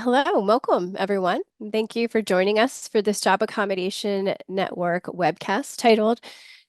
Hello, welcome everyone. Thank you for joining us for this Job Accommodation Network webcast titled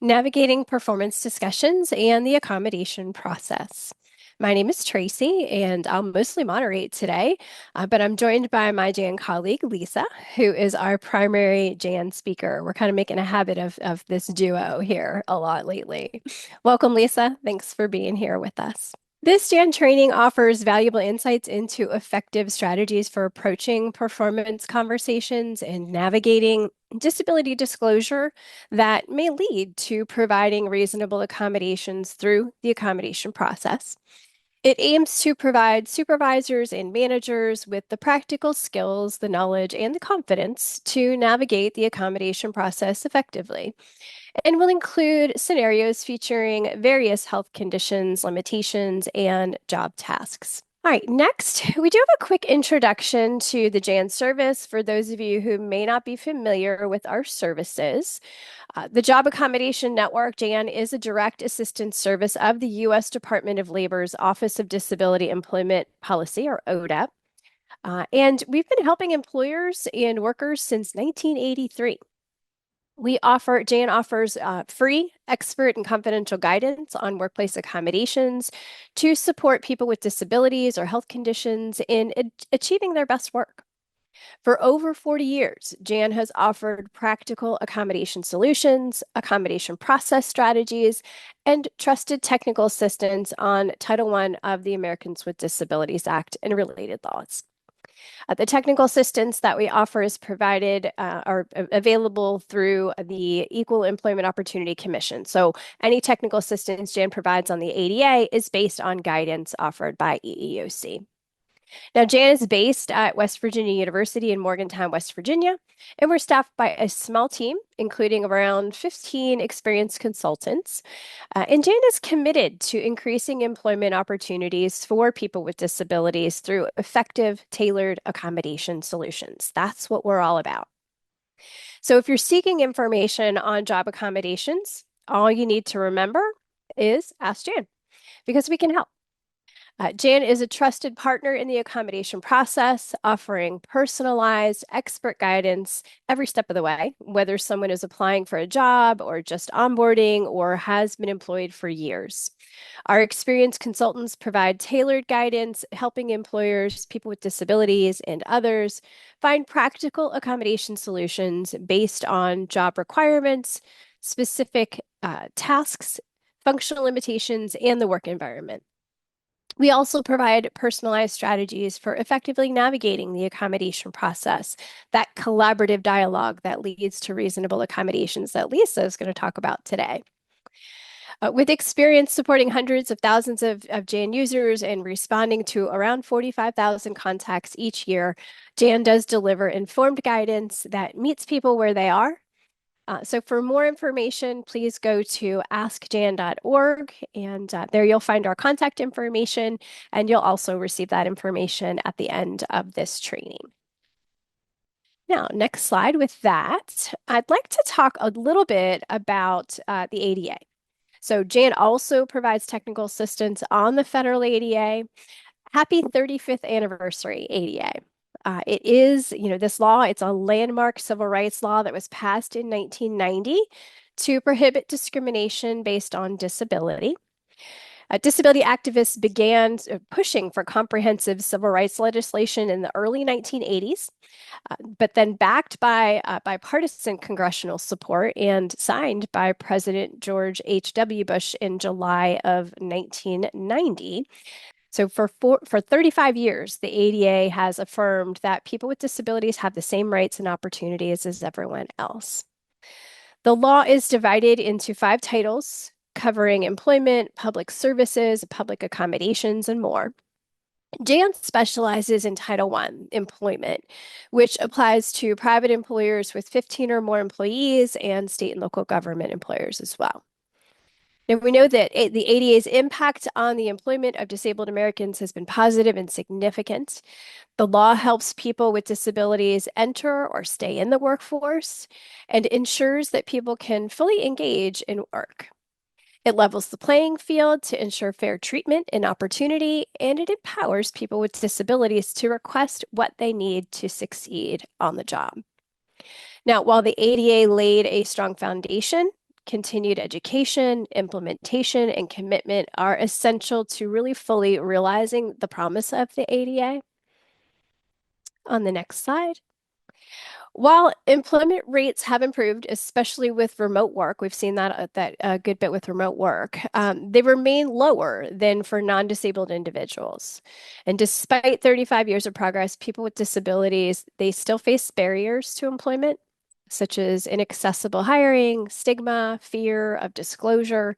Navigating Performance Discussions and the Accommodation Process. My name is Tracy, and I'll mostly moderate today, but I'm joined by my Jan colleague, Lisa, who is our primary Jan speaker. We're kind of making a habit of this duo here a lot lately. Welcome, Lisa. Thanks for being here with us. This Jan training offers valuable insights into effective strategies for approaching performance conversations and navigating disability disclosure that may lead to providing reasonable accommodations through the accommodation process. It aims to provide supervisors and managers with the practical skills, the knowledge, and the confidence to navigate the accommodation process effectively, and will include scenarios featuring various health conditions, limitations, and job tasks. All right, next, we do have a quick introduction to the JAN service for those of you who may not be familiar with our services. The Job Accommodation Network, JAN, is a direct assistance service of the U.S. Department of Labor's Office of Disability Employment Policy, or ODEP. And we've been helping employers and workers since 1983. JAN offers free, expert, and confidential guidance on workplace accommodations to support people with disabilities or health conditions in achieving their best work. For over 40 years, JAN has offered practical accommodation solutions, accommodation process strategies, and trusted technical assistance on Title I of the Americans with Disabilities Act and related laws. The technical assistance that we offer is provided or available through the Equal Employment Opportunity Commission. So any technical assistance JAN provides on the ADA is based on guidance offered by EEOC. Now, JAN is based at West Virginia University in Morgantown, West Virginia, and we're staffed by a small team, including around 15 experienced consultants. And JAN is committed to increasing employment opportunities for people with disabilities through effective, tailored accommodation solutions. That's what we're all about. So if you're seeking information on job accommodations, all you need to remember is ask JAN because we can help. JAN is a trusted partner in the accommodation process, offering personalized, expert guidance every step of the way, whether someone is applying for a job or just onboarding or has been employed for years. Our experienced consultants provide tailored guidance, helping employers, people with disabilities, and others find practical accommodation solutions based on job requirements, specific tasks, functional limitations, and the work environment. We also provide personalized strategies for effectively navigating the accommodation process, that collaborative dialogue that leads to reasonable accommodations that Lisa is going to talk about today. With experience supporting hundreds of thousands of JAN users and responding to around 45,000 contacts each year, JAN does deliver informed guidance that meets people where they are. So for more information, please go to askjan.org, and there you'll find our contact information, and you'll also receive that information at the end of this training. Now, next slide. With that, I'd like to talk a little bit about the ADA. So JAN also provides technical assistance on the federal ADA. Happy 35th anniversary, ADA. It is, this law, it's a landmark civil rights law that was passed in 1990 to prohibit discrimination based on disability. Disability activists began pushing for comprehensive civil rights legislation in the early 1980s, but then backed by bipartisan congressional support and signed by President George H.W. Bush in July of 1990. So for 35 years, the ADA has affirmed that people with disabilities have the same rights and opportunities as everyone else. The law is divided into 5 titles covering employment, public services, public accommodations, and more. JAN specializes in Title I, employment, which applies to private employers with 15 or more employees and state and local government employers as well. Now, we know that the ADA's impact on the employment of disabled Americans has been positive and significant. The law helps people with disabilities enter or stay in the workforce and ensures that people can fully engage in work. It levels the playing field to ensure fair treatment and opportunity, and it empowers people with disabilities to request what they need to succeed on the job. Now, while the ADA laid a strong foundation, continued education, implementation, and commitment are essential to really fully realizing the promise of the ADA. On the next slide. While employment rates have improved, especially with remote work, we've seen that a good bit with remote work. They remain lower than for non-disabled individuals. And despite 35 years of progress, people with disabilities, they still face barriers to employment, such as inaccessible hiring, stigma, fear of disclosure,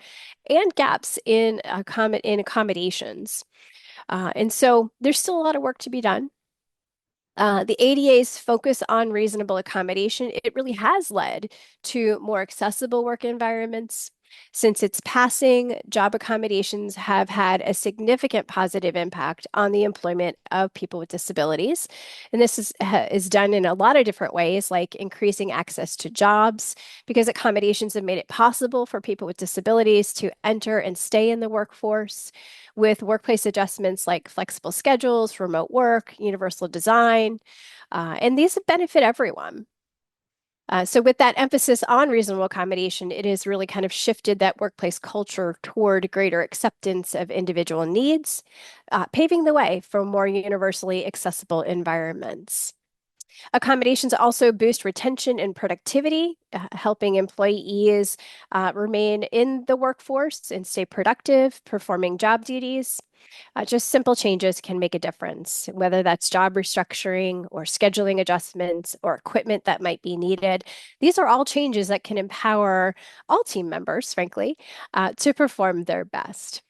and gaps in accommodations. And so there's still a lot of work to be done. The ADA's focus on reasonable accommodation, it really has led to more accessible work environments. Since its passing, job accommodations have had a significant positive impact on the employment of people with disabilities. And this is done in a lot of different ways, like increasing access to jobs, because accommodations have made it possible for people with disabilities to enter and stay in the workforce with workplace adjustments like flexible schedules, remote work, universal design, and these benefit everyone. So with that emphasis on reasonable accommodation, it has really kind of shifted that workplace culture toward greater acceptance of individual needs, paving the way for more universally accessible environments. Accommodations also boost retention and productivity, helping employees remain in the workforce and stay productive, performing job duties. Just simple changes can make a difference, whether that's job restructuring or scheduling adjustments or equipment that might be needed. These are all changes that can empower all team members, frankly, to perform their best.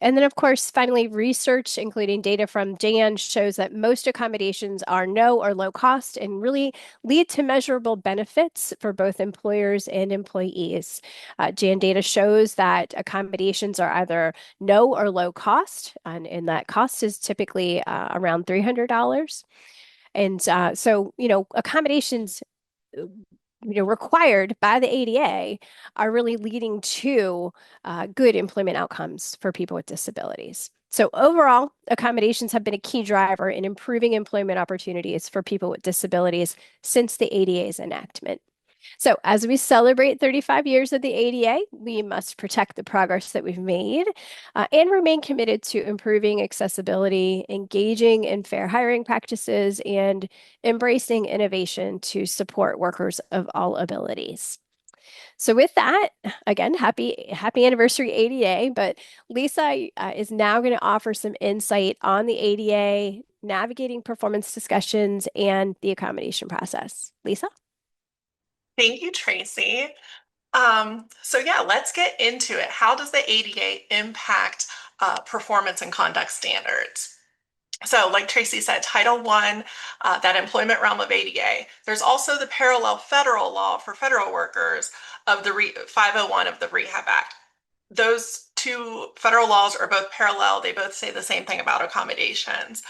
And then, of course, finally, research, including data from Jan, shows that most accommodations are no or low cost and really lead to measurable benefits for both employers and employees. Jan data shows that accommodations are either no or low cost, and that cost is typically around $300. And accommodations required by the ADA are really leading to good employment outcomes for people with disabilities. So overall, accommodations have been a key driver in improving employment opportunities for people with disabilities since the ADA's enactment. So as we celebrate 35 years of the ADA, we must protect the progress that we've made and remain committed to improving accessibility, engaging in fair hiring practices, and embracing innovation to support workers of all abilities. So with that, again, happy anniversary ADA, but Lisa is now going to offer some insight on the ADA, navigating performance discussions, and the accommodation process. Lisa? Thank you, Tracy. So yeah, let's get into it. How does the ADA impact performance and conduct standards? So like Tracy said, Title I, that employment realm of ADA. There's also the parallel federal law for federal workers of the 501 of the Rehab Act. Those two federal laws are both parallel. They both say the same thing about accommodations.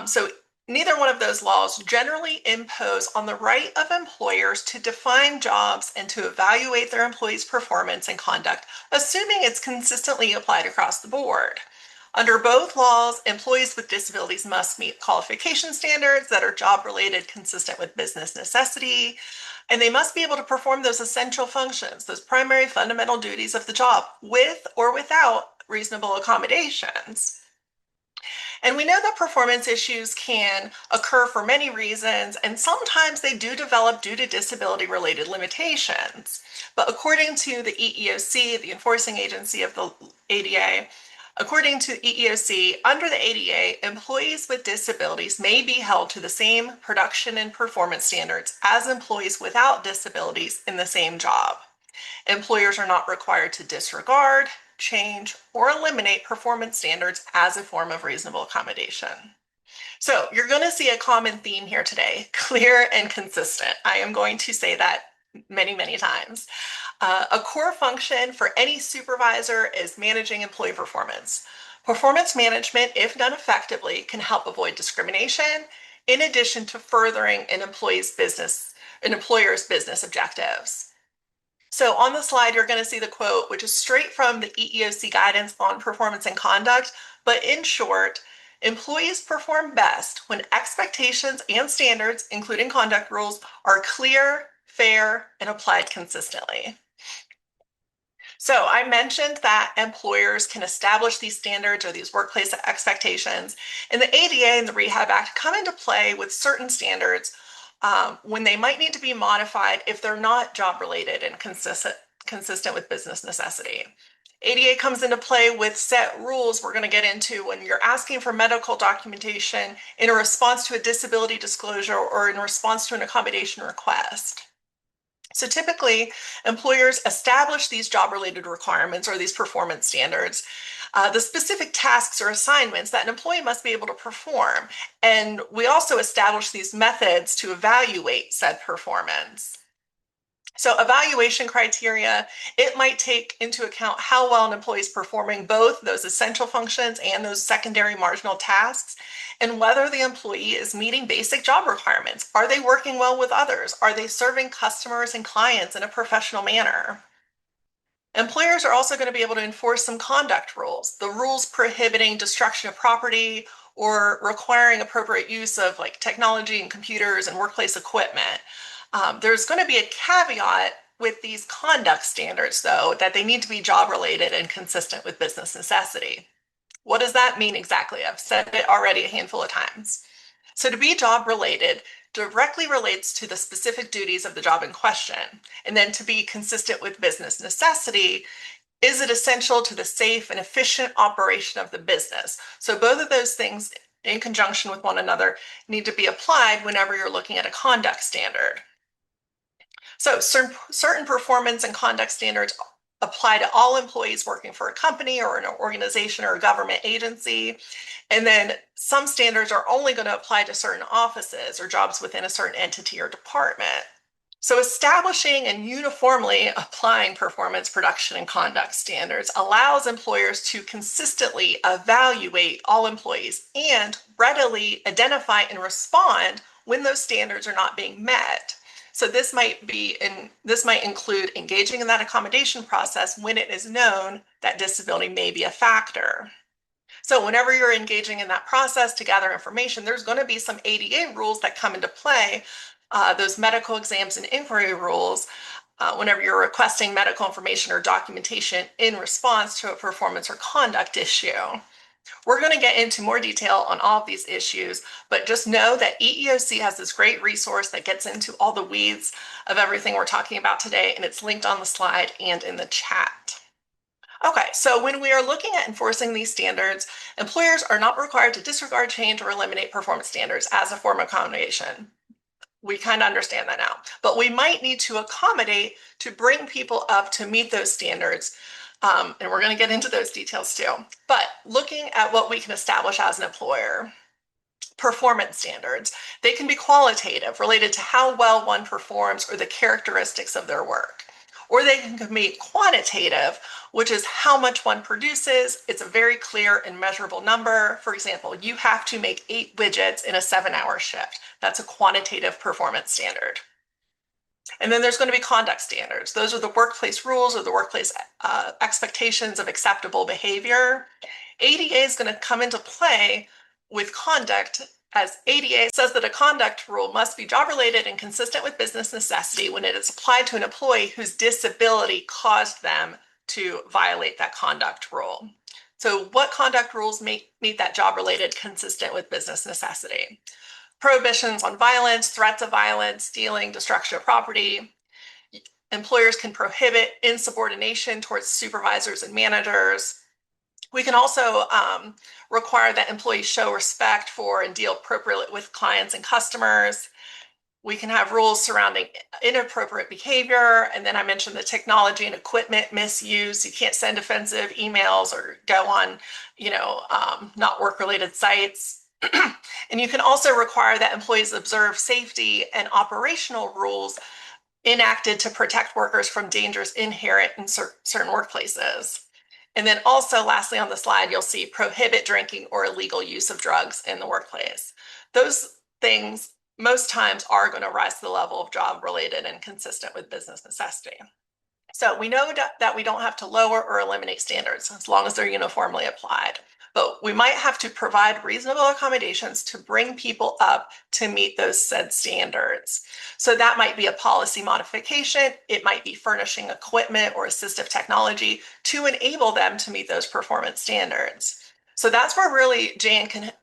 So neither one of those laws generally impose on the right of employers to define jobs and to evaluate their employees' performance and conduct, assuming it's consistently applied across the board. Under both laws, employees with disabilities must meet qualification standards that are job-related, consistent with business necessity, and they must be able to perform those essential functions, those primary fundamental duties of the job, with or without reasonable accommodations. And we know that performance issues can occur for many reasons, and sometimes they do develop due to disability-related limitations. But according to the EEOC, the enforcing agency of the ADA, according to EEOC, under the ADA, employees with disabilities may be held to the same production and performance standards as employees without disabilities in the same job. Employers are not required to disregard, change, or eliminate performance standards as a form of reasonable accommodation. So you're going to see a common theme here today, clear and consistent. I am going to say that many, many times. A core function for any supervisor is managing employee performance. Performance management, if done effectively, can help avoid discrimination in addition to furthering an employer's business objectives. So on the slide, you're going to see the quote, which is straight from the EEOC guidance on performance and conduct. But in short, employees perform best when expectations and standards, including conduct rules, are clear, fair, and applied consistently. So I mentioned that employers can establish these standards or these workplace expectations, and the ADA and the Rehab Act come into play with certain standards when they might need to be modified if they're not job related and consistent with business necessity. ADA comes into play with set rules we're going to get into when you're asking for medical documentation in a response to a disability disclosure or in response to an accommodation request. So typically, employers establish these job-related requirements or these performance standards, the specific tasks or assignments that an employee must be able to perform. And we also establish these methods to evaluate said performance. So evaluation criteria, it might take into account how well an employee is performing both those essential functions and those secondary marginal tasks, and whether the employee is meeting basic job requirements. Are they working well with others? Are they serving customers and clients in a professional manner? Employers are also going to be able to enforce some conduct rules, the rules prohibiting destruction of property or requiring appropriate use of like technology and computers and workplace equipment. There's going to be a caveat with these conduct standards, though, that they need to be job related and consistent with business necessity. What does that mean exactly? I've said it already a handful of times. So to be job related directly relates to the specific duties of the job in question. And then to be consistent with business necessity, is it essential to the safe and efficient operation of the business? So both of those things in conjunction with one another need to be applied whenever you're looking at a conduct standard. So certain performance and conduct standards apply to all employees working for a company or an organization or a government agency. And then some standards are only going to apply to certain offices or jobs within a certain entity or department. So establishing and uniformly applying performance, production, and conduct standards allows employers to consistently evaluate all employees and readily identify and respond when those standards are not being met. So this might include engaging in that accommodation process when it is known that disability may be a factor. So whenever you're engaging in that process to gather information, there's going to be some ADA rules that come into play, those medical exams and inquiry rules, whenever you're requesting medical information or documentation in response to a performance or conduct issue. We're going to get into more detail on all of these issues, but just know that EEOC has this great resource that gets into all the weeds of everything we're talking about today, and it's linked on the slide and in the chat. Okay, so when we are looking at enforcing these standards, employers are not required to disregard, change, or eliminate performance standards as a form of accommodation. We kind of understand that now, but we might need to accommodate to bring people up to meet those standards. And we're going to get into those details too. But looking at what we can establish as an employer, performance standards, they can be qualitative, related to how well one performs or the characteristics of their work. Or they can be quantitative, which is how much one produces. It's a very clear and measurable number. For example, you have to make 8 widgets in a 7-hour shift. That's a quantitative performance standard. And then there's going to be conduct standards. Those are the workplace rules or the workplace expectations of acceptable behavior. ADA is going to come into play with conduct, as ADA says that a conduct rule must be job related and consistent with business necessity when it is applied to an employee whose disability caused them to violate that conduct rule. So what conduct rules meet that job related consistent with business necessity? Prohibitions on violence, threats of violence, stealing, destruction of property. Employers can prohibit insubordination towards supervisors and managers. We can also require that employees show respect for and deal appropriately with clients and customers. We can have rules surrounding inappropriate behavior. And then I mentioned the technology and equipment misuse. You can't send offensive emails or go on, not work-related sites. And you can also require that employees observe safety and operational rules enacted to protect workers from dangers inherent in certain workplaces. And then also, lastly, on the slide, you'll see prohibit drinking or illegal use of drugs in the workplace. Those things most times are going to rise to the level of job related and consistent with business necessity. So we know that we don't have to lower or eliminate standards as long as they're uniformly applied. But we might have to provide reasonable accommodations to bring people up to meet those said standards. So that might be a policy modification. It might be furnishing equipment or assistive technology to enable them to meet those performance standards. So that's where really Jan can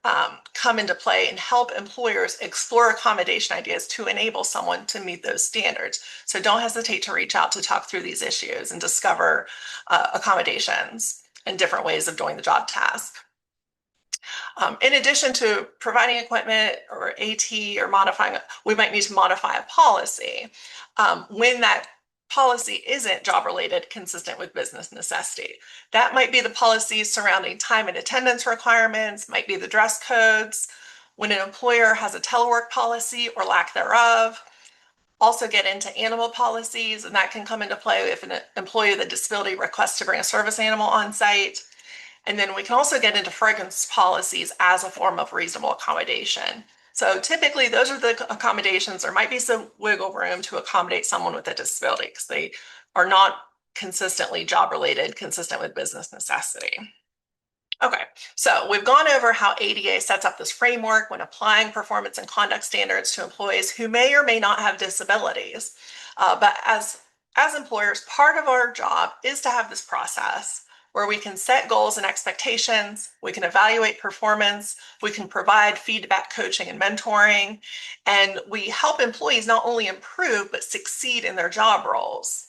come into play and help employers explore accommodation ideas to enable someone to meet those standards. So don't hesitate to reach out to talk through these issues and discover accommodations and different ways of doing the job task. In addition to providing equipment or AT or modifying, we might need to modify a policy when that policy isn't job related, consistent with business necessity. That might be the policies surrounding time and attendance requirements, might be the dress codes, when an employer has a telework policy or lack thereof. Also get into animal policies, and that can come into play if an employee with a disability requests to bring a service animal on site. And then we can also get into fragrance policies as a form of reasonable accommodation. So typically those are the accommodations. There might be some wiggle room to accommodate someone with a disability because they are not consistently job related, consistent with business necessity. Okay, so we've gone over how ADA sets up this framework when applying performance and conduct standards to employees who may or may not have disabilities. But as employers, part of our job is to have this process where we can set goals and expectations, we can evaluate performance, we can provide feedback, coaching, and mentoring, and we help employees not only improve, but succeed in their job roles.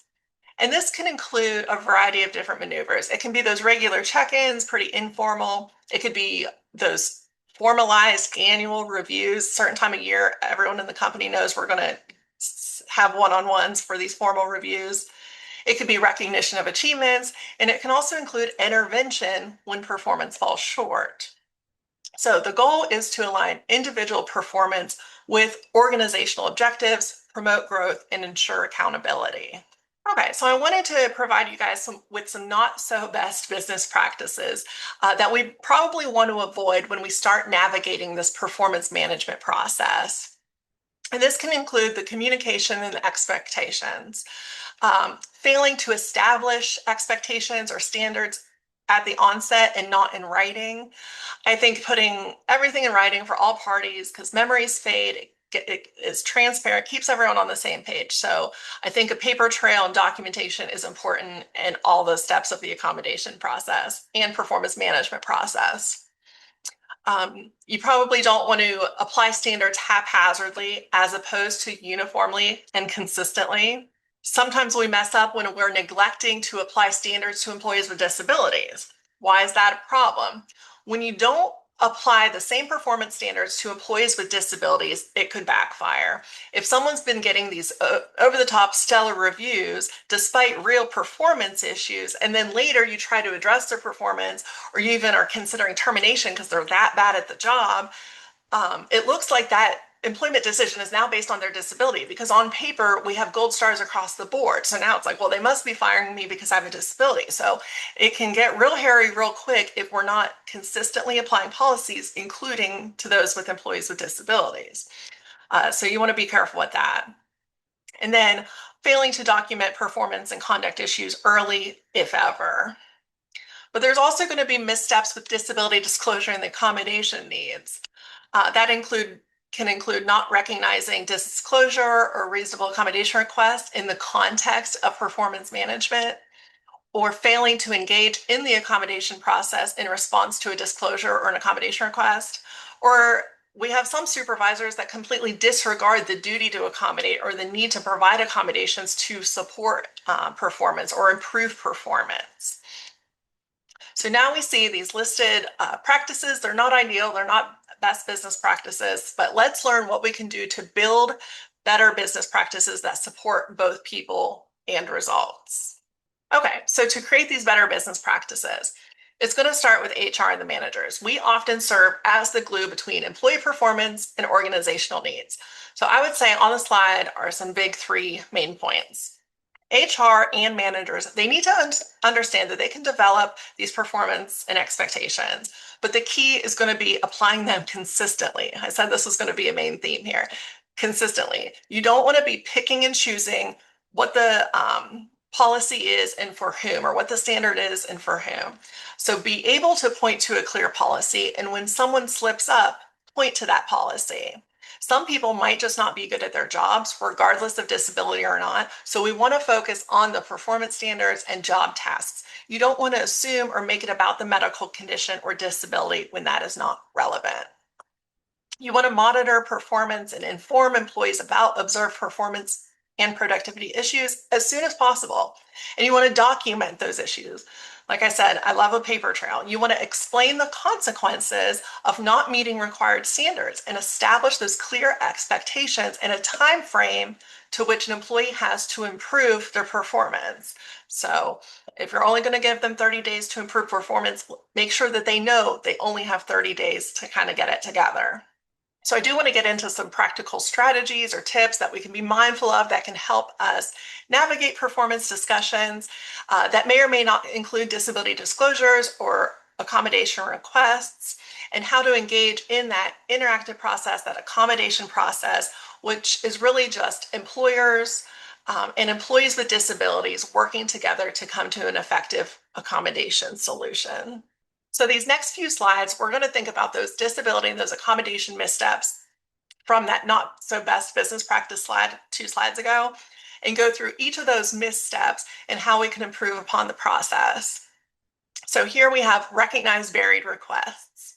And this can include a variety of different maneuvers. It can be those regular check-ins, pretty informal. It could be those formalized annual reviews, certain time of year. Everyone in the company knows we're going to have one-on-ones for these formal reviews. It could be recognition of achievements, and it can also include intervention when performance falls short. So the goal is to align individual performance with organizational objectives, promote growth, and ensure accountability. Okay, so I wanted to provide you guys with some not so best business practices that we probably want to avoid when we start navigating this performance management process. And this can include the communication and the expectations. Failing to establish expectations or standards at the onset and not in writing. I think putting everything in writing for all parties, because memories fade, it is transparent, keeps everyone on the same page. So I think a paper trail and documentation is important in all the steps of the accommodation process and performance management process. You probably don't want to apply standards haphazardly as opposed to uniformly and consistently. Sometimes we mess up when we're neglecting to apply standards to employees with disabilities. Why is that a problem? When you don't apply the same performance standards to employees with disabilities, it could backfire. If someone's been getting these over-the-top stellar reviews despite real performance issues, and then later you try to address their performance, or you even are considering termination because they're that bad at the job, it looks like that employment decision is now based on their disability, because on paper we have gold stars across the board. So now it's like, well, they must be firing me because I have a disability. So it can get real hairy real quick if we're not consistently applying policies, including to those with employees with disabilities. So you want to be careful with that. And then failing to document performance and conduct issues early, if ever. But there's also going to be missteps with disability disclosure and the accommodation needs. That can include not recognizing disclosure or reasonable accommodation requests in the context of performance management, or failing to engage in the accommodation process in response to a disclosure or an accommodation request. Or we have some supervisors that completely disregard the duty to accommodate or the need to provide accommodations to support performance or improve performance. So now we see these listed practices. They're not ideal, they're not best business practices, but let's learn what we can do to build better business practices that support both people and results. Okay, so to create these better business practices, it's going to start with HR and the managers. We often serve as the glue between employee performance and organizational needs. So I would say on the slide are some big three main points. HR and managers, they need to understand that they can develop these performance and expectations, but the key is going to be applying them consistently. I said this was going to be a main theme here. Consistently. You don't want to be picking and choosing what the policy is and for whom, or what the standard is and for whom. So be able to point to a clear policy, and when someone slips up, point to that policy. Some people might just not be good at their jobs, regardless of disability or not. So we want to focus on the performance standards and job tasks. You don't want to assume or make it about the medical condition or disability when that is not relevant. You want to monitor performance and inform employees about observed performance and productivity issues as soon as possible. And you want to document those issues. Like I said, I love a paper trail. You want to explain the consequences of not meeting required standards and establish those clear expectations and a time frame to which an employee has to improve their performance. So if you're only going to give them 30 days to improve performance, make sure that they know they only have 30 days to kind of get it together. So I do want to get into some practical strategies or tips that we can be mindful of that can help us navigate performance discussions that may or may not include disability disclosures or accommodation requests, and how to engage in that interactive process, that accommodation process, which is really just employers and employees with disabilities working together to come to an effective accommodation solution. So these next few slides, we're going to think about those disability and those accommodation missteps from that not so best business practice slide 2 slides ago, and go through each of those missteps and how we can improve upon the process. So here we have recognized varied requests.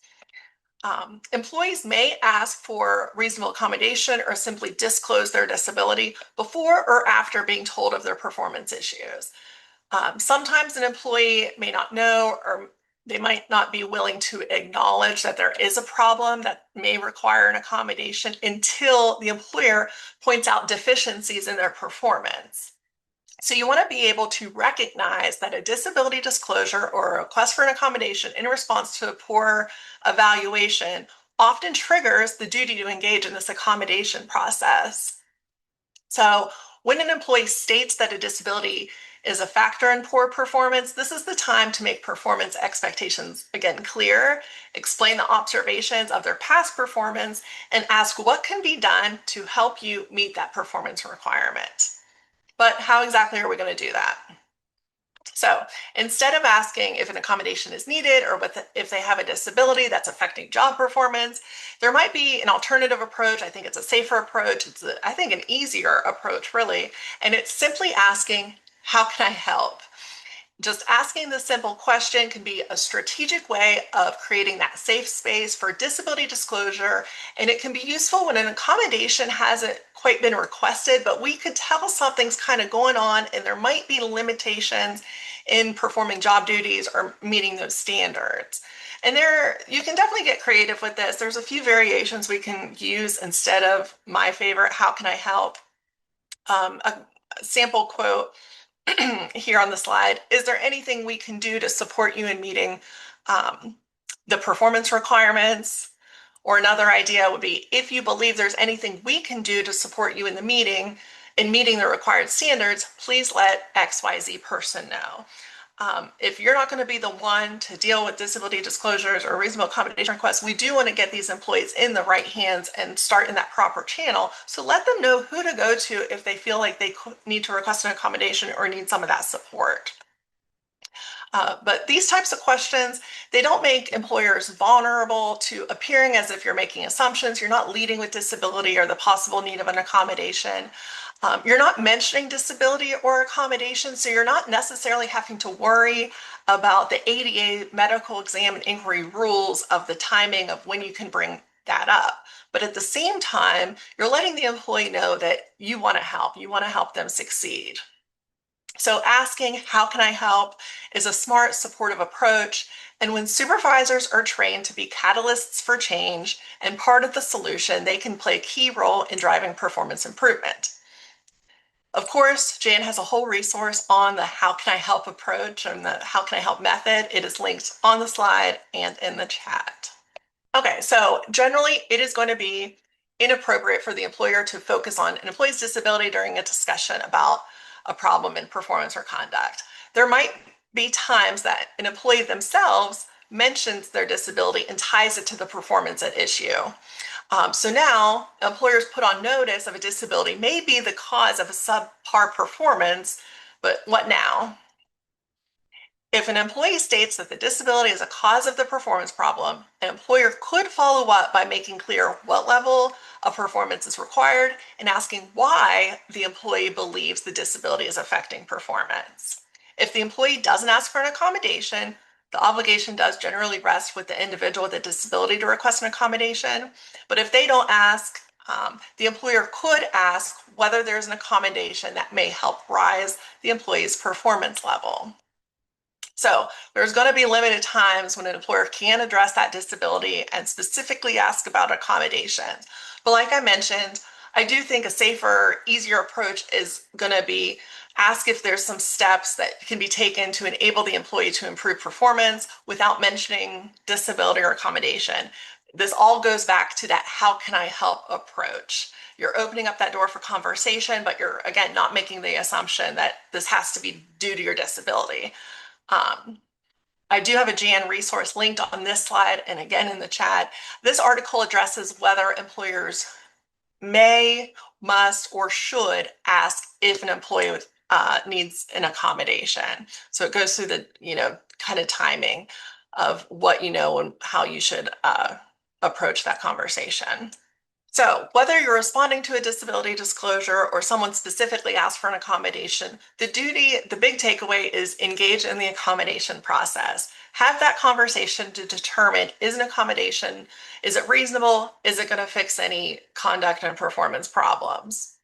Employees may ask for reasonable accommodation or simply disclose their disability before or after being told of their performance issues. Sometimes an employee may not know, or they might not be willing to acknowledge that there is a problem that may require an accommodation until the employer points out deficiencies in their performance. So you want to be able to recognize that a disability disclosure or a request for an accommodation in response to a poor evaluation often triggers the duty to engage in this accommodation process. So when an employee states that a disability is a factor in poor performance, this is the time to make performance expectations again clear, explain the observations of their past performance, and ask what can be done to help you meet that performance requirement. But how exactly are we going to do that? So instead of asking if an accommodation is needed or if they have a disability that's affecting job performance, there might be an alternative approach. I think it's a safer approach. I think an easier approach, really. And it's simply asking, how can I help? Just asking this simple question can be a strategic way of creating that safe space for disability disclosure, and it can be useful when an accommodation hasn't quite been requested, but we could tell something's kind of going on and there might be limitations in performing job duties or meeting those standards. And you can definitely get creative with this. There's a few variations we can use instead of my favorite, how can I help? A sample quote here on the slide. Is there anything we can do to support you in meeting the performance requirements? Or another idea would be, if you believe there's anything we can do to support you in the meeting, in meeting the required standards, please let XYZ person know. If you're not going to be the one to deal with disability disclosures or reasonable accommodation requests, we do want to get these employees in the right hands and start in that proper channel. So let them know who to go to if they feel like they need to request an accommodation or need some of that support. But these types of questions, they don't make employers vulnerable to appearing as if you're making assumptions. You're not leading with disability or the possible need of an accommodation. You're not mentioning disability or accommodation, so you're not necessarily having to worry about the ADA medical exam and inquiry rules of the timing of when you can bring that up. But at the same time, you're letting the employee know that you want to help them succeed. So asking, how can I help, is a smart, supportive approach. And when supervisors are trained to be catalysts for change and part of the solution, they can play a key role in driving performance improvement. Of course, Jan has a whole resource on the how can I help approach and the how can I help method. It is linked on the slide and in the chat. Okay, so generally it is going to be inappropriate for the employer to focus on an employee's disability during a discussion about a problem in performance or conduct. There might be times that an employee themselves mentions their disability and ties it to the performance at issue. So now employers put on notice of a disability may be the cause of a subpar performance, But what now? If an employee states that the disability is a cause of the performance problem, an employer could follow up by making clear what level of performance is required and asking why the employee believes the disability is affecting performance. If the employee doesn't ask for an accommodation, the obligation does generally rest with the individual with the disability to request an accommodation. But if they don't ask, the employer could ask whether there's an accommodation that may help rise the employee's performance level. So there's going to be limited times when an employer can address that disability and specifically ask about accommodations. But like I mentioned, I do think a safer, easier approach is going to be ask if there's some steps that can be taken to enable the employee to improve performance without mentioning disability or accommodation. This all goes back to that how can I help approach. You're opening up that door for conversation, but you're, again, not making the assumption that this has to be due to your disability. Um, I do have a Jan resource linked on this slide and again in the chat. This article addresses whether employers may, must, or should ask if an employee needs an accommodation. So it goes through the, kind of timing of what you know and how you should approach that conversation. So, whether you're responding to a disability disclosure or someone specifically asked for an accommodation, the big takeaway is engage in the accommodation process. Have that conversation to determine is an accommodation, is it reasonable? Is it going to fix any conduct and performance problems?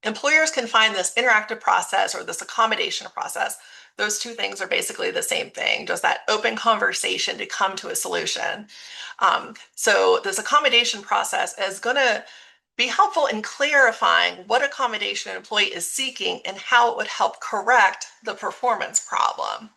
Employers can find this interactive process or this accommodation process. Those two things are basically the same thing, just that open conversation to come to a solution. So this accommodation process is going to be helpful in clarifying what accommodation an employee is seeking and how it would help correct the performance problem.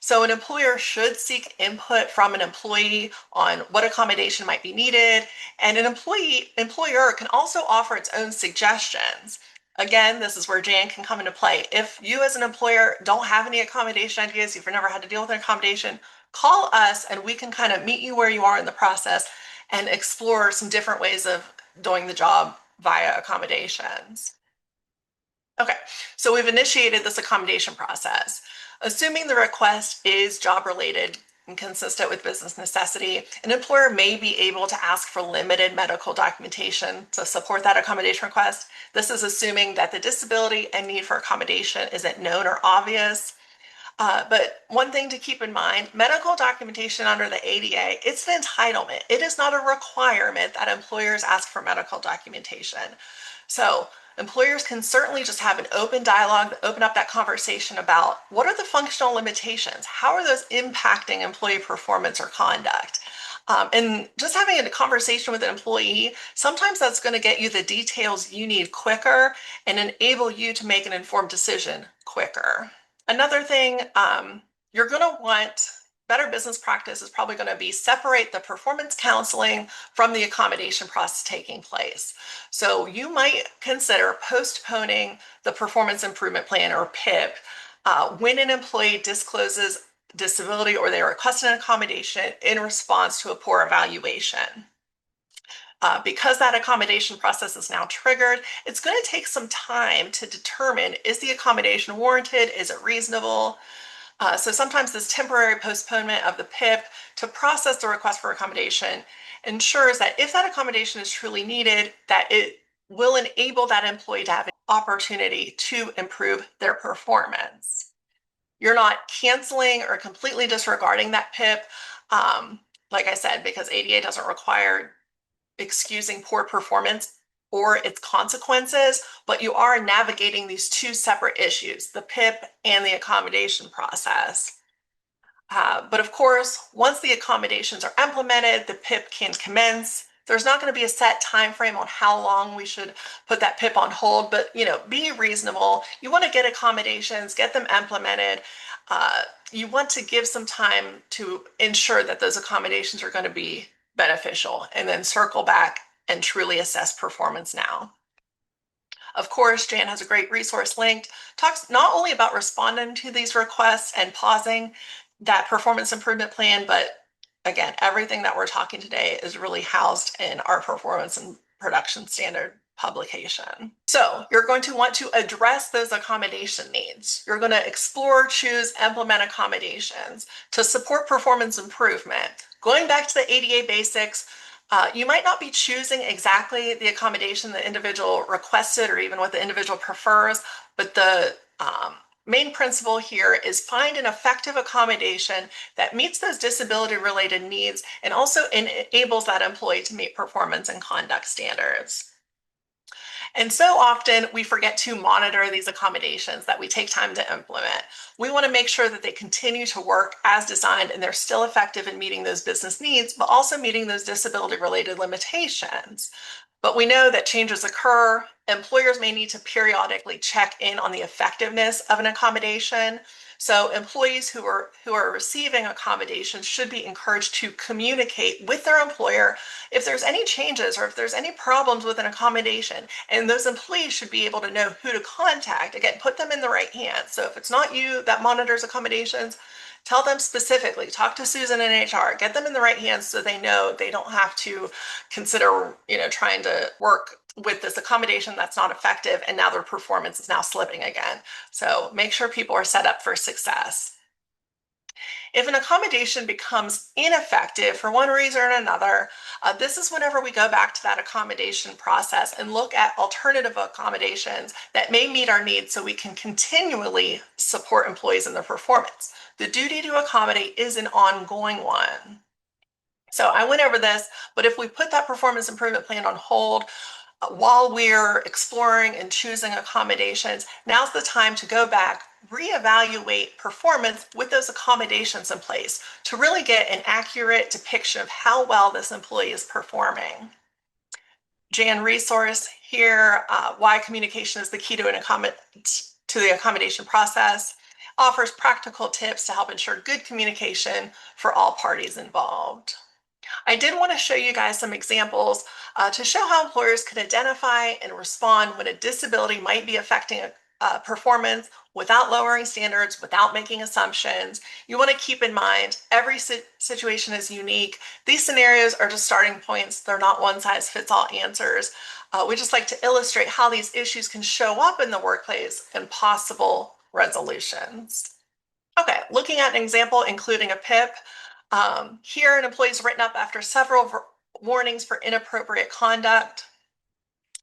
So an employer should seek input from an employee on what accommodation might be needed, and an employer can also offer its own suggestions. Again, this is where Jan can come into play. If you as an employer don't have any accommodation ideas, you've never had to deal with an accommodation, call us and we can kind of meet you where you are in the process and explore some different ways of doing the job via accommodations. Okay, so we've initiated this accommodation process. Assuming the request is job related and consistent with business necessity, an employer may be able to ask for limited medical documentation to support that accommodation request. This is assuming that the disability and need for accommodation isn't known or obvious. But one thing to keep in mind, medical documentation under the ADA, it's an entitlement. It is not a requirement that employers ask for medical documentation. So employers can certainly just have an open dialogue, open up that conversation about what are the functional limitations? How are those impacting employee performance or conduct? And just having a conversation with an employee, sometimes that's going to get you the details you need quicker and enable you to make an informed decision quicker. Another thing, you're going to want better business practice is probably going to be separate the performance counseling from the accommodation process taking place. So you might consider postponing the performance improvement plan or PIP when an employee discloses disability or they request an accommodation in response to a poor evaluation. Because that accommodation process is now triggered, it's going to take some time to determine is the accommodation warranted? Is it reasonable? So sometimes this temporary postponement of the PIP to process the request for accommodation ensures that if that accommodation is truly needed, that it will enable that employee to have an opportunity to improve their performance. You're not canceling or completely disregarding that PIP, like I said, because ADA doesn't require excusing poor performance or its consequences, but you are navigating these two separate issues, the PIP and the accommodation process. But of course, once the accommodations are implemented, the PIP can commence. There's not going to be a set time frame on how long we should put that PIP on hold, but be reasonable. You want to get accommodations, get them implemented. You want to give some time to ensure that those accommodations are going to be beneficial and then circle back and truly assess performance now. Of course, Jan has a great resource linked, talks not only about responding to these requests and pausing that performance improvement plan, but again, everything that we're talking today is really housed in our performance and production standard publication. So you're going to want to address those accommodation needs. You're going to explore, choose, implement accommodations to support performance improvement. Going back to the ADA basics, you might not be choosing exactly the accommodation the individual requested or even what the individual prefers, but the main principle here is find an effective accommodation that meets those disability-related needs and also enables that employee to meet performance and conduct standards. And so often we forget to monitor these accommodations that we take time to implement. We want to make sure that they continue to work as designed and they're still effective in meeting those business needs, but also meeting those disability-related limitations. But we know that changes occur. Employers may need to periodically check in on the effectiveness of an accommodation. So employees who are receiving accommodations should be encouraged to communicate with their employer if there's any changes or if there's any problems with an accommodation. And those employees should be able to know who to contact. Again, put them in the right hands. So if it's not you that monitors accommodations, tell them specifically, talk to Susan in HR, get them in the right hands so they know they don't have to consider, trying to work with this accommodation that's not effective and now their performance is now slipping again. So make sure people are set up for success. If an accommodation becomes ineffective for one reason or another, this is whenever we go back to that accommodation process and look at alternative accommodations that may meet our needs so we can continually support employees in their performance. The duty to accommodate is an ongoing one. So I went over this, but if we put that performance improvement plan on hold, while we're exploring and choosing accommodations, now's the time to go back, reevaluate performance with those accommodations in place to really get an accurate depiction of how well this employee is performing. Jan resource here, why communication is the key to the accommodation process, offers practical tips to help ensure good communication for all parties involved. I did want to show you guys some examples to show how employers can identify and respond when a disability might be affecting performance without lowering standards, without making assumptions. You want to keep in mind every situation is unique. These scenarios are just starting points. They're not one size fits all answers. We just like to illustrate how these issues can show up in the workplace and possible resolutions. Okay, looking at an example, including a PIP. Here, an employee is written up after several warnings for inappropriate conduct.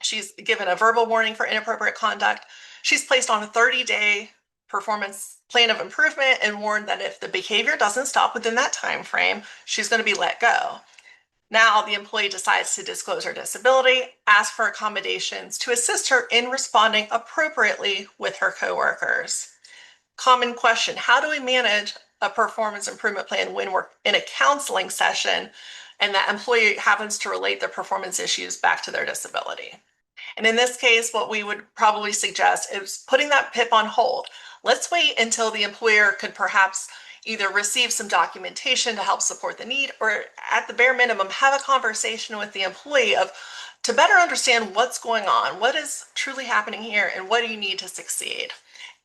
She's given a verbal warning for inappropriate conduct. She's placed on a 30-day performance plan of improvement and warned that if the behavior doesn't stop within that time frame, she's going to be let go. Now, the employee decides to disclose her disability, ask for accommodations to assist her in responding appropriately with her coworkers. Common question, how do we manage a performance improvement plan when we're in a counseling session and that employee happens to relate their performance issues back to their disability? And in this case, what we would probably suggest is putting that PIP on hold. Let's wait until the employer could perhaps either receive some documentation to help support the need, or at the bare minimum, have a conversation with the employee to better understand what's going on, what is truly happening here, and what do you need to succeed.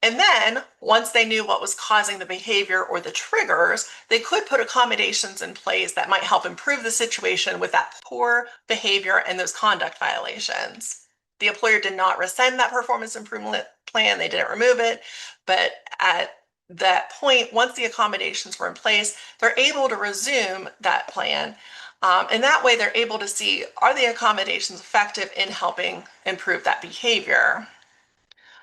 And then, once they knew what was causing the behavior or the triggers, they could put accommodations in place that might help improve the situation with that poor behavior and those conduct violations. The employer did not rescind that performance improvement plan, they didn't remove it, but at that point, once the accommodations were in place, they're able to resume that plan. And that way, they're able to see, are the accommodations effective in helping improve that behavior?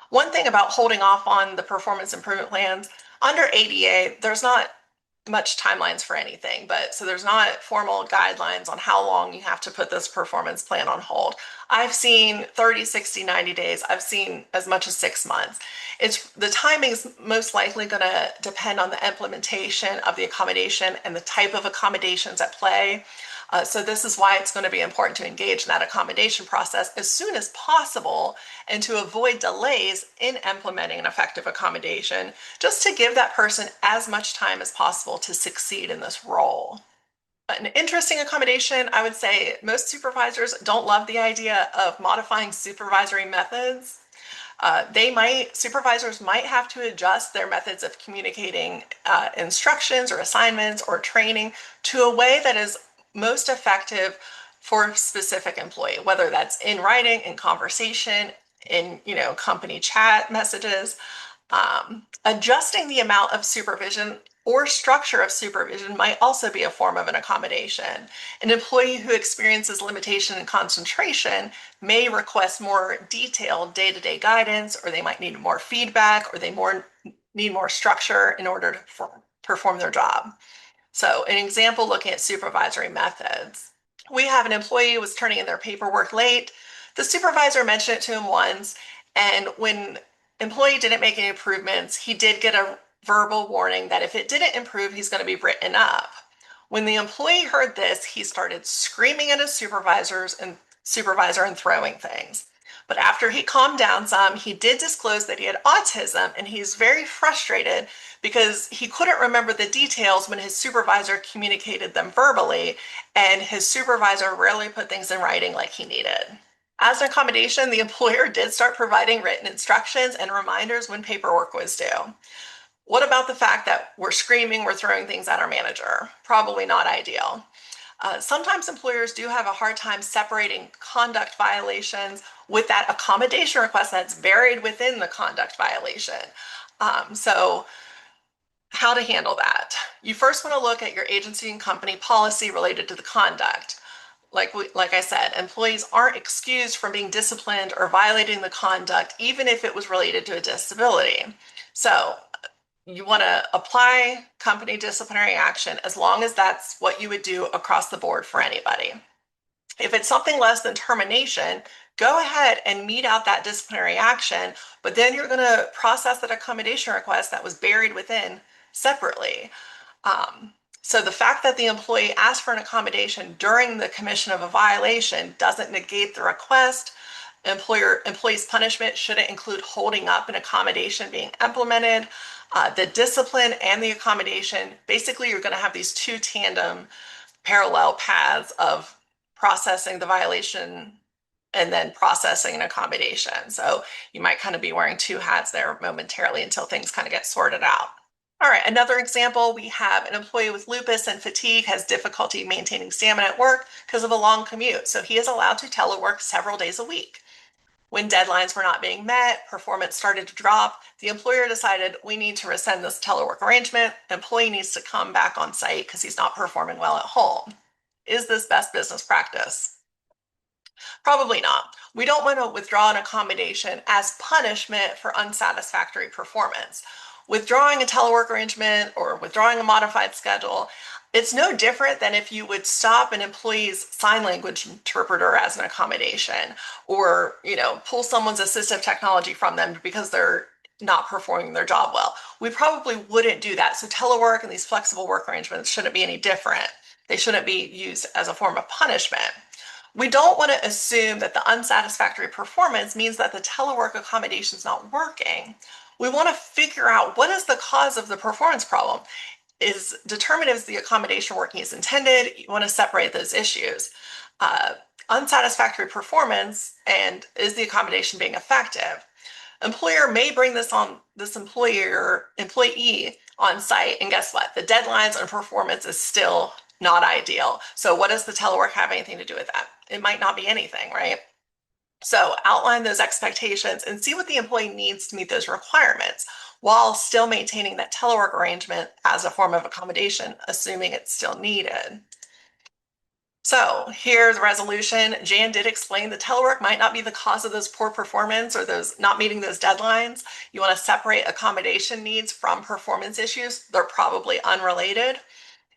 One thing about holding off on the performance improvement plans, under ADA, there's not much timelines for anything, but so there's not formal guidelines on how long you have to put this performance plan on hold. I've seen 30, 60, 90 days. I've seen as much as 6 months. The timing is most likely going to depend on the implementation of the accommodation and the type of accommodations at play. So this is why it's going to be important to engage in that accommodation process as soon as possible and to avoid delays in implementing an effective accommodation, just to give that person as much time as possible to succeed in this role. An interesting accommodation, I would say most supervisors don't love the idea of modifying supervisory methods. Supervisors might have to adjust their methods of communicating instructions or assignments or training to a way that is most effective for a specific employee, whether that's in writing, in conversation, in, company chat messages. Adjusting the amount of supervision or structure of supervision might also be a form of an accommodation. An employee who experiences limitation in concentration may request more detailed day-to-day guidance, or they might need more feedback, or they need more structure in order to perform their job. So an example looking at supervisory methods. We have an employee who was turning in their paperwork late. The supervisor mentioned it to him once, and when employee didn't make any improvements, he did get a verbal warning that if it didn't improve, he's going to be written up. When the employee heard this, he started screaming at his supervisor and throwing things. But after he calmed down some, he did disclose that he had autism, and he's very frustrated because he couldn't remember the details when his supervisor communicated them verbally, and his supervisor rarely put things in writing like he needed. As an accommodation, the employer did start providing written instructions and reminders when paperwork was due. What about the fact that we're screaming, we're throwing things at our manager? Probably not ideal. Sometimes employers do have a hard time separating conduct violations with that accommodation request that's buried within the conduct violation. So how to handle that? You first want to look at your agency and company policy related to the conduct. Like I said, employees aren't excused from being disciplined or violating the conduct, even if it was related to a disability. So you want to apply company disciplinary action as long as that's what you would do across the board for anybody. If it's something less than termination, go ahead and mete out that disciplinary action, but then you're going to process that accommodation request that was buried within separately. So the fact that the employee asked for an accommodation during the commission of a violation doesn't negate the request. Employee's punishment shouldn't include holding up an accommodation being implemented. The discipline and the accommodation, basically you're going to have these two tandem parallel paths of processing the violation and then processing an accommodation. So you might kind of be wearing two hats there momentarily until things kind of get sorted out. All right, another example, we have an employee with lupus and fatigue has difficulty maintaining stamina at work because of a long commute. So he is allowed to telework several days a week. When deadlines were not being met, performance started to drop. The employer decided we need to rescind this telework arrangement. Employee needs to come back on site because he's not performing well at home. Is this best business practice? Probably not. We don't want to withdraw an accommodation as punishment for unsatisfactory performance. Withdrawing a telework arrangement or withdrawing a modified schedule, it's no different than if you would stop an employee's sign language interpreter as an accommodation, or, pull someone's assistive technology from them because they're not performing their job well. We probably wouldn't do that. So telework and these flexible work arrangements shouldn't be any different. They shouldn't be used as a form of punishment. We don't want to assume that the unsatisfactory performance means that the telework accommodation is not working. We want to figure out what is the cause of the performance problem. Determine if the accommodation working as intended. You want to separate those issues. Unsatisfactory performance and is the accommodation being effective? Employer may bring this employee on site, and guess what? The deadlines and performance is still not ideal. So what does the telework have anything to do with that? It might not be anything, right? So outline those expectations and see what the employee needs to meet those requirements while still maintaining that telework arrangement as a form of accommodation, assuming it's still needed. So here's the resolution. Jan did explain the telework might not be the cause of those poor performance or those not meeting those deadlines. You want to separate accommodation needs from performance issues. They're probably unrelated.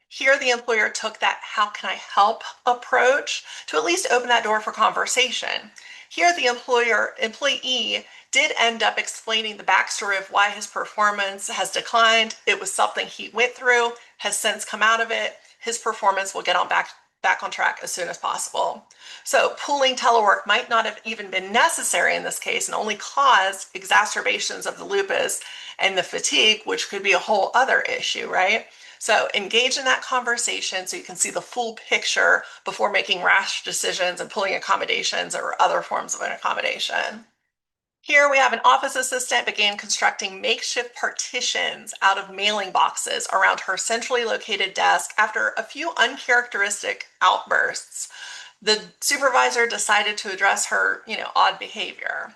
Here, the employer took that how can I help approach to at least open that door for conversation. Here, the employee did end up explaining the backstory of why his performance has declined. It was something he went through, has since come out of it. His performance will get back on track as soon as possible. So pooling telework might not have even been necessary in this case and only caused exacerbations of the lupus and the fatigue, which could be a whole other issue, right? So engage in that conversation so you can see the full picture before making rash decisions and pulling accommodations or other forms of an accommodation. Here we have an office assistant began constructing makeshift partitions out of mailing boxes around her centrally located desk after a few uncharacteristic outbursts. the supervisor decided to address her, odd behavior.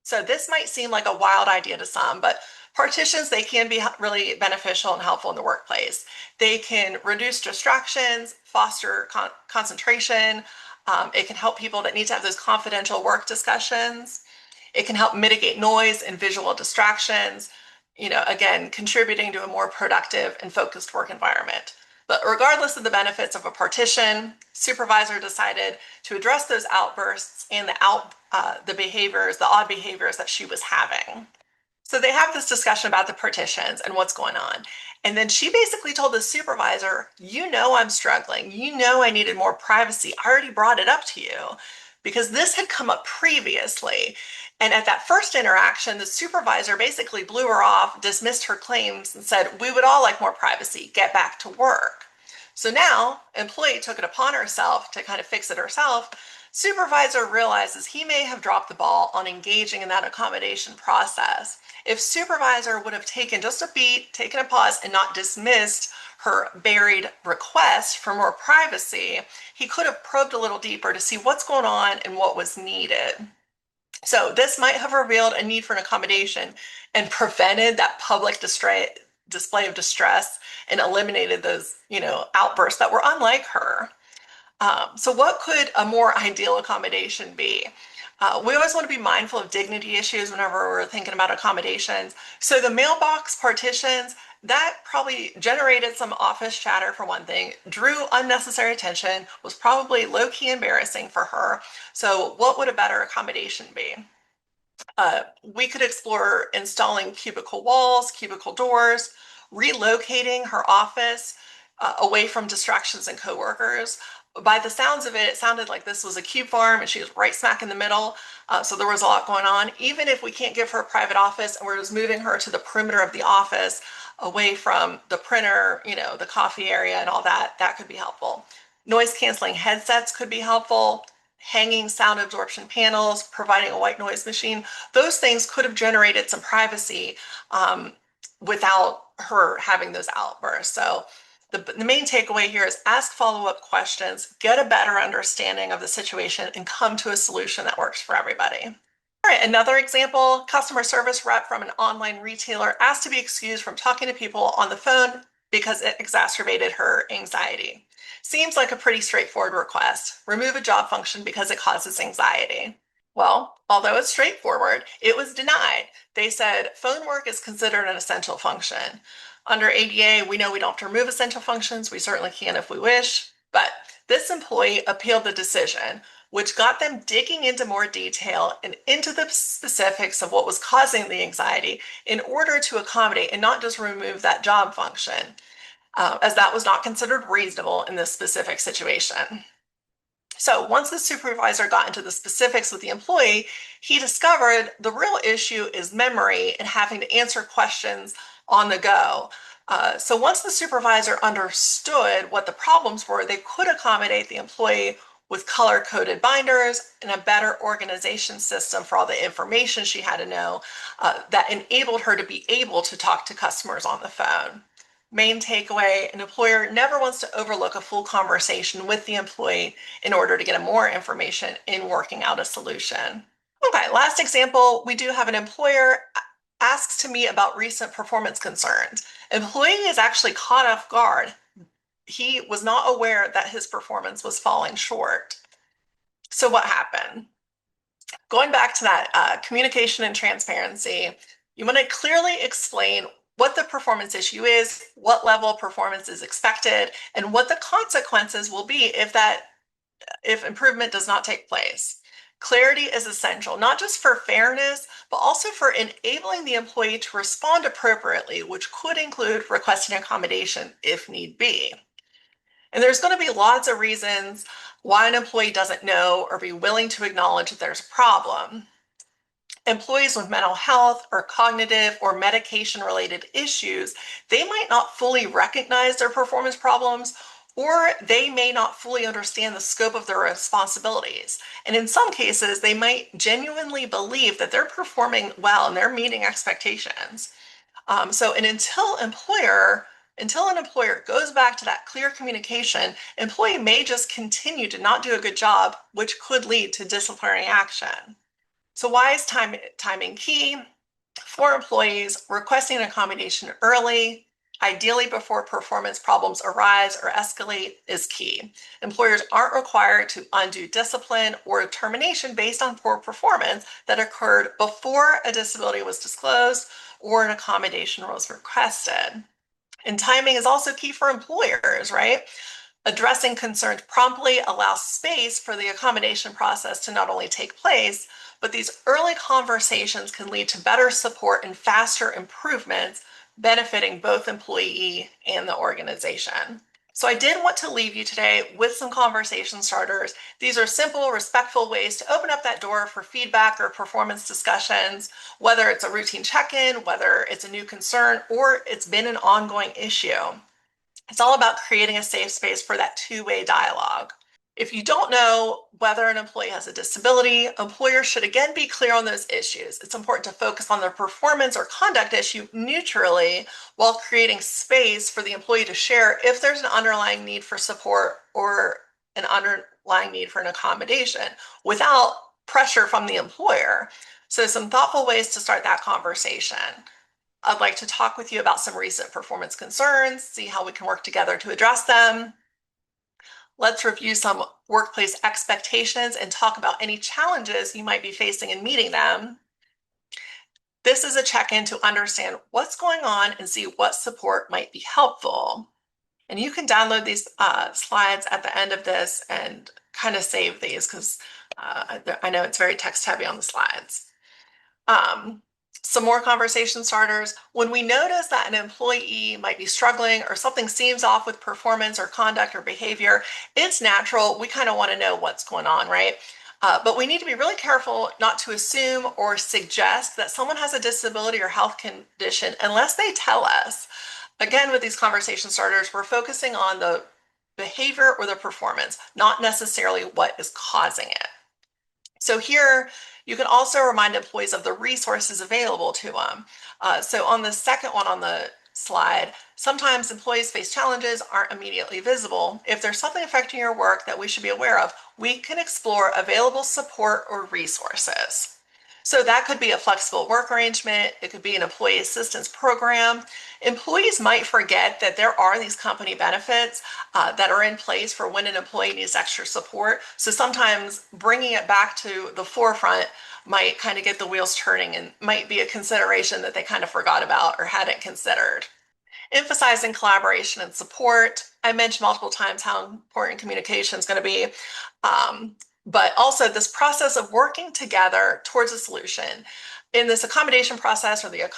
So this might seem like a wild idea to some, but partitions, they can be really beneficial and helpful in the workplace. They can reduce distractions, foster concentration. It can help people that need to have those confidential work discussions. It can help mitigate noise and visual distractions, again, contributing to a more productive and focused work environment. But regardless of the benefits of a partition, supervisor decided to address those outbursts and the behaviors, the odd behaviors that she was having. So they have this discussion about the partitions and what's going on. And then she basically told the supervisor, I'm struggling. I needed more privacy. I already brought it up to you because this had come up previously. And at that first interaction, the supervisor basically blew her off, dismissed her claims, and said, we would all like more privacy. Get back to work. So now, employee took it upon herself to kind of fix it herself. Supervisor realizes he may have dropped the ball on engaging in that accommodation process. If supervisor would have taken just a beat, taken a pause, and not dismissed her buried request for more privacy, he could have probed a little deeper to see what's going on and what was needed. So this might have revealed a need for an accommodation and prevented that public display of distress and eliminated those, outbursts that were unlike her. So what could a more ideal accommodation be? We always want to be mindful of dignity issues whenever we're thinking about accommodations. So the mailbox partitions, that probably generated some office chatter for one thing, drew unnecessary attention, was probably low-key embarrassing for her. So what would a better accommodation be? We could explore installing cubicle walls, cubicle doors, relocating her office away from distractions and coworkers. By the sounds of it, it sounded like this was a cube farm and she was right smack in the middle. So there was a lot going on. Even if we can't give her a private office and we're just moving her to the perimeter of the office away from the printer, the coffee area and all that, that could be helpful. Noise canceling headsets could be helpful. Hanging sound absorption panels, providing a white noise machine, those things could have generated some privacy without her having those outbursts. So the main takeaway here is ask follow-up questions, get a better understanding of the situation, and come to a solution that works for everybody. All right, another example, customer service rep from an online retailer asked to be excused from talking to people on the phone because it exacerbated her anxiety. Seems like a pretty straightforward request. Remove a job function because it causes anxiety. Well, although it's straightforward, it was denied. They said phone work is considered an essential function. Under ADA, we know we don't have to remove essential functions. We certainly can if we wish. But this employee appealed the decision, which got them digging into more detail and into the specifics of what was causing the anxiety in order to accommodate and not just remove that job function, as that was not considered reasonable in this specific situation. So once the supervisor got into the specifics with the employee, he discovered the real issue is memory and having to answer questions on the go. So once the supervisor understood what the problems were, they could accommodate the employee with color-coded binders and a better organization system for all the information she had to know that enabled her to be able to talk to customers on the phone. Main takeaway, an employer never wants to overlook a full conversation with the employee in order to get more information in working out a solution. Okay, last example, we do have an employer asks to meet about recent performance concerns. Employee is actually caught off guard. He was not aware that his performance was falling short. So what happened? Going back to that communication and transparency, you want to clearly explain what the performance issue is, what level of performance is expected, and what the consequences will be if improvement does not take place. Clarity is essential, not just for fairness, but also for enabling the employee to respond appropriately, which could include requesting accommodation if need be. And there's going to be lots of reasons why an employee doesn't know or be willing to acknowledge that there's a problem. Employees with mental health or cognitive or medication related issues, they might not fully recognize their performance problems, or they may not fully understand the scope of their responsibilities. And in some cases, they might genuinely believe that they're performing well and they're meeting expectations. So an until employer Until an employer goes back to that clear communication, employee may just continue to not do a good job, which could lead to disciplinary action. So why is timing key? For employees, requesting an accommodation early, ideally before performance problems arise or escalate, is key. Employers aren't required to undo discipline or termination based on poor performance that occurred before a disability was disclosed or an accommodation was requested. And timing is also key for employers, right? Addressing concerns promptly allows space for the accommodation process to not only take place, but these early conversations can lead to better support and faster improvements, benefiting both employee and the organization. So I did want to leave you today with some conversation starters. These are simple, respectful ways to open up that door for feedback or performance discussions, whether it's a routine check-in, whether it's a new concern, or it's been an ongoing issue. It's all about creating a safe space for that two-way dialogue. If you don't know whether an employee has a disability, employers should again be clear on those issues. It's important to focus on their performance or conduct issue neutrally while creating space for the employee to share if there's an underlying need for support or an underlying need for an accommodation without pressure from the employer. So some thoughtful ways to start that conversation. I'd like to talk with you about some recent performance concerns, see how we can work together to address them. Let's review some workplace expectations and talk about any challenges you might be facing in meeting them. This is a check-in to understand what's going on and see what support might be helpful. And you can download these slides at the end of this and kind of save these because I know it's very text heavy on the slides. Some more conversation starters. When we notice that an employee might be struggling or something seems off with performance or conduct or behavior, it's natural. We kind of want to know what's going on, right? But we need to be really careful not to assume or suggest that someone has a disability or health condition unless they tell us. Again, with these conversation starters, we're focusing on the behavior or the performance, not necessarily what is causing it. So here, you can also remind employees of the resources available to them. So on the second one on the slide, sometimes employees face challenges aren't immediately visible. If there's something affecting your work that we should be aware of, we can explore available support or resources. So that could be a flexible work arrangement. It could be an employee assistance program. Employees might forget that there are these company benefits that are in place for when an employee needs extra support. So sometimes bringing it back to the forefront might kind of get the wheels turning and might be a consideration that they kind of forgot about or hadn't considered. Emphasizing collaboration and support. I mentioned multiple times how important communication is going to be. But also this process of working together towards a solution. In this accommodation process or the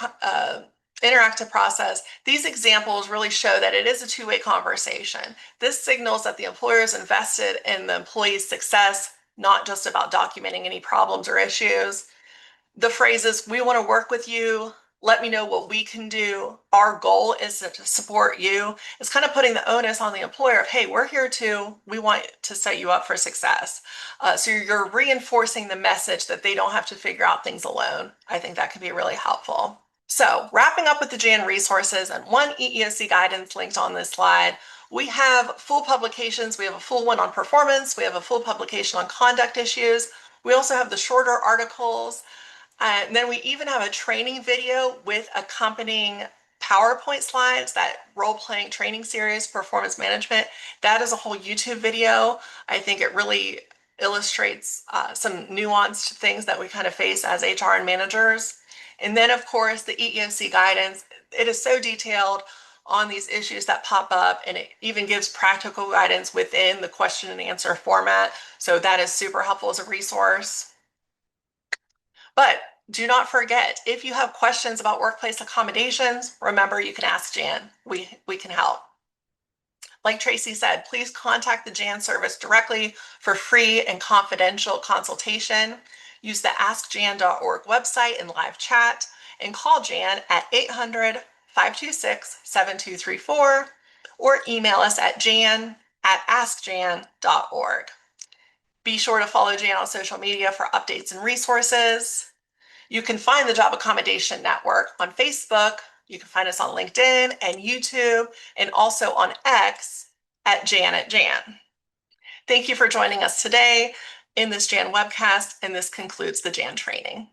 interactive process, these examples really show that it is a two-way conversation. This signals that the employer is invested in the employee's success, not just about documenting any problems or issues. The phrases, we want to work with you, let me know what we can do, our goal is to support you. It's kind of putting the onus on the employer of, hey, we're here too. We want to set you up for success. So you're reinforcing the message that they don't have to figure out things alone. I think that could be really helpful. So wrapping up with the JAN resources and one EEOC guidance linked on this slide, we have full publications. We have a full one on performance. We have a full publication on conduct issues. We also have the shorter articles. And then we even have a training video with accompanying PowerPoint slides, that role-playing training series, Performance Management. That is a whole YouTube video. I think it really illustrates some nuanced things that we kind of face as HR and managers. And then, of course, the EEOC guidance. It is so detailed on these issues that pop up, and it even gives practical guidance within the question and answer format. So that is super helpful as a resource. But do not forget, if you have questions about workplace accommodations, remember you can ask Jan. We can help. Like Tracy said, please contact the Jan service directly for free and confidential consultation. Use the askjan.org website and live chat, and call Jan at 800-526-7234 or email us at jan@askjan.org. Be sure to follow Jan on social media for updates and resources. You can find the Job Accommodation Network on Facebook, You can find us on LinkedIn and YouTube and also on X at Janet Jan. Thank you for joining us today in this Jan webcast, and this concludes the Jan training.